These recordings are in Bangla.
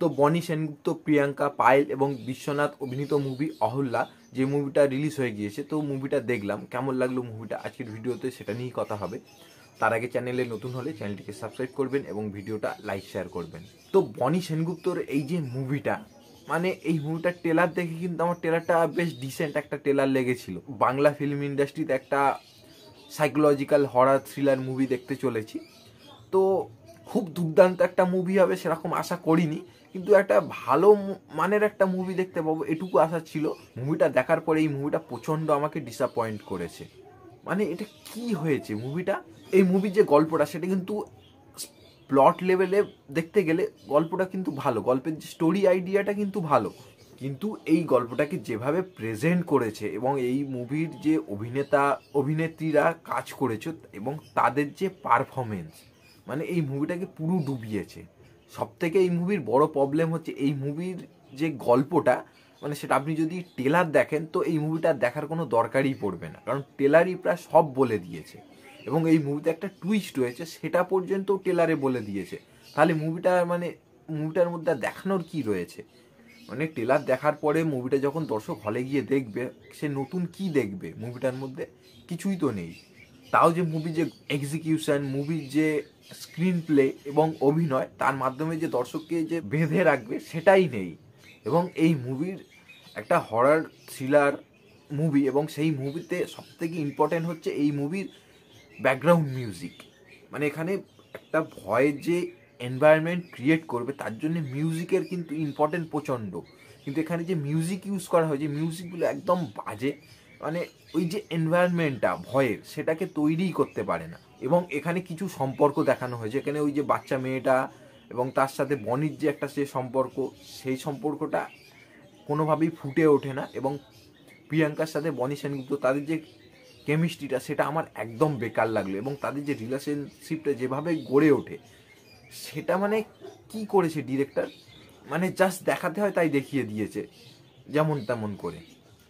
তো বনি সেনগুপ্ত, প্রিয়াঙ্কা, পায়েল এবং বিশ্বনাথ অভিনীত মুভি অহল্যা, যে মুভিটা রিলিজ হয়ে গিয়েছে, তো মুভিটা দেখলাম। কেমন লাগলো মুভিটা আজকের ভিডিওতে সেটা নিয়েই কথা হবে। তার আগে চ্যানেলে নতুন হলে চ্যানেলটিকে সাবস্ক্রাইব করবেন এবং ভিডিওটা লাইক শেয়ার করবেন। তো বনি সেনগুপ্তর এই যে মুভিটা, মানে এই মুভিটার ট্রেলার দেখে কিন্তু আমার ট্রেলারটা বেশ ডিসেন্ট একটা ট্রেলার লেগেছিল। বাংলা ফিল্ম ইন্ডাস্ট্রিতে একটা সাইকোলজিক্যাল হরার থ্রিলার মুভি দেখতে চলেছি। তো খুব দুর্দান্ত একটা মুভি হবে সেরকম আশা করিনি, কিন্তু একটা ভালো মানের একটা মুভি দেখতে পাবো এটুকু আশা ছিল। মুভিটা দেখার পরে এই মুভিটা প্রচণ্ড আমাকে ডিসঅ্যাপয়েন্ট করেছে। মানে এটা কি হয়েছে মুভিটা, এই মুভির যে গল্পটা সেটা কিন্তু প্লট লেভেলে দেখতে গেলে গল্পটা কিন্তু ভালো, গল্পের যে স্টোরি আইডিয়াটা কিন্তু ভালো, কিন্তু এই গল্পটাকে যেভাবে প্রেজেন্ট করেছে এবং এই মুভির যে অভিনেত্রীরা কাজ করেছে এবং তাদের যে পারফরমেন্স, মানে এই মুভিটাকে পুরো ডুবিয়েছে। সব থেকে এই মুভির বড় প্রবলেম হচ্ছে এই মুভির যে গল্পটা, মানে সেটা আপনি যদি ট্রেলার দেখেন তো এই মুভিটা দেখার কোনো দরকারই পড়বে না, কারণ ট্রেলারই প্রায় সব বলে দিয়েছে। এবং এই মুভিতে একটা টুইস্ট রয়েছে সেটা পর্যন্ত ট্রেলারে বলে দিয়েছে। তাহলে মুভিটার মধ্যে দেখানোর কি রয়েছে? মানে ট্রেলার দেখার পরে মুভিটা যখন দর্শক হলে গিয়ে দেখবে, সে নতুন কি দেখবে? মুভিটার মধ্যে কিছুই তো নেই। তাও যে মুভির যে এক্সিকিউশন, মুভির যে স্ক্রিন প্লে এবং অভিনয়, তার মাধ্যমে যে দর্শককে যে বেঁধে রাখবে সেটাই নেই। এবং এই মুভির একটা হরর থ্রিলার মুভি, এবং সেই মুভিতে সবথেকে ইম্পর্টেন্ট হচ্ছে এই মুভির ব্যাকগ্রাউন্ড মিউজিক। মানে এখানে একটা ভয়ের যে এনভায়রনমেন্ট ক্রিয়েট করবে তার জন্য মিউজিকের কিন্তু ইম্পর্টেন্ট প্রচণ্ড, কিন্তু এখানে যে মিউজিক ইউজ করা হয়, যে মিউজিকগুলো একদম বাজে। মানে ওই যে এনভায়রনমেন্টটা ভয়ের, সেটাকে তৈরিই করতে পারে না। এবং এখানে কিছু সম্পর্ক দেখানো হয়েছে, এখানে ওই যে বাচ্চা মেয়েটা এবং তার সাথে বনির যে একটা যে সম্পর্ক, সেই সম্পর্কটা কোনোভাবেই ফুটে ওঠে না। এবং প্রিয়াঙ্কার সাথে বনি সেনগুপ্ত, তাদের যে কেমিস্ট্রিটা সেটা আমার একদম বেকার লাগলো। এবং তাদের যে রিলেশনশিপটা যেভাবে গড়ে ওঠে সেটা মানে কি করেছে ডিরেক্টর, মানে জাস্ট দেখাতে হয় তাই দেখিয়ে দিয়েছে যেমন তেমন করে।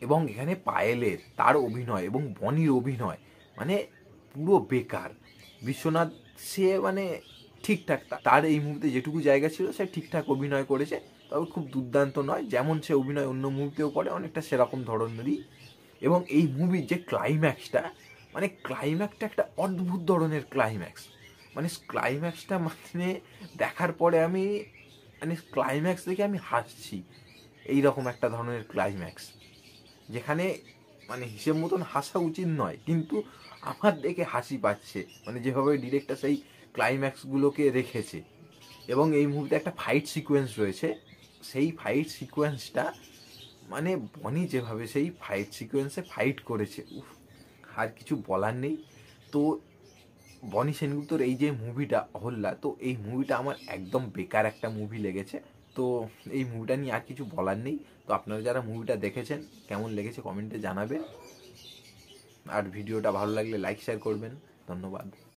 এবং এখানে পায়েলের তার অভিনয় এবং বনির অভিনয় মানে পুরো বেকার। বিশ্বনাথ সে মানে ঠিকঠাক, তার এই মুভিতে যেটুকু জায়গা ছিল সে ঠিকঠাক অভিনয় করেছে, তবে খুব দুর্দান্ত নয়। যেমন সে অভিনয় অন্য মুভিতেও করে অনেকটা সেরকম ধরনেরই। এবং এই মুভির যে ক্লাইম্যাক্সটা, মানে ক্লাইম্যাক্সটা একটা অদ্ভুত ধরনের ক্লাইম্যাক্স। মানে ক্লাইম্যাক্সটা মানে দেখার পরে আমি ক্লাইম্যাক্স দেখে আমি হাসছি। এইরকম একটা ধরনের ক্লাইম্যাক্স, যেখানে মানে হিসেব মতন হাসা উচিত নয়, কিন্তু আমার দেখে হাসি পাচ্ছে, মানে যেভাবে ডিরেক্টর সেই ক্লাইম্যাক্সগুলোকে রেখেছে। এবং এই মুভিতে একটা ফাইট সিকোয়েন্স রয়েছে, সেই ফাইট সিকোয়েন্সটা মানে বনি যেভাবে সেই ফাইট সিকোয়েন্সে ফাইট করেছে, আর কিছু বলার নেই। তো বনি সেনগুপ্তর এই যে মুভিটা অহল্যা, তো এই মুভিটা আমার একদম বেকার একটা মুভি লেগেছে। তো এই মুভিটা নিয়ে আর কিছু বলার নেই। তো আপনারা যারা মুভিটা দেখেছেন কেমন লেগেছে কমেন্টে জানাবেন, আর ভিডিওটা ভালো লাগলে লাইক শেয়ার করবেন। ধন্যবাদ।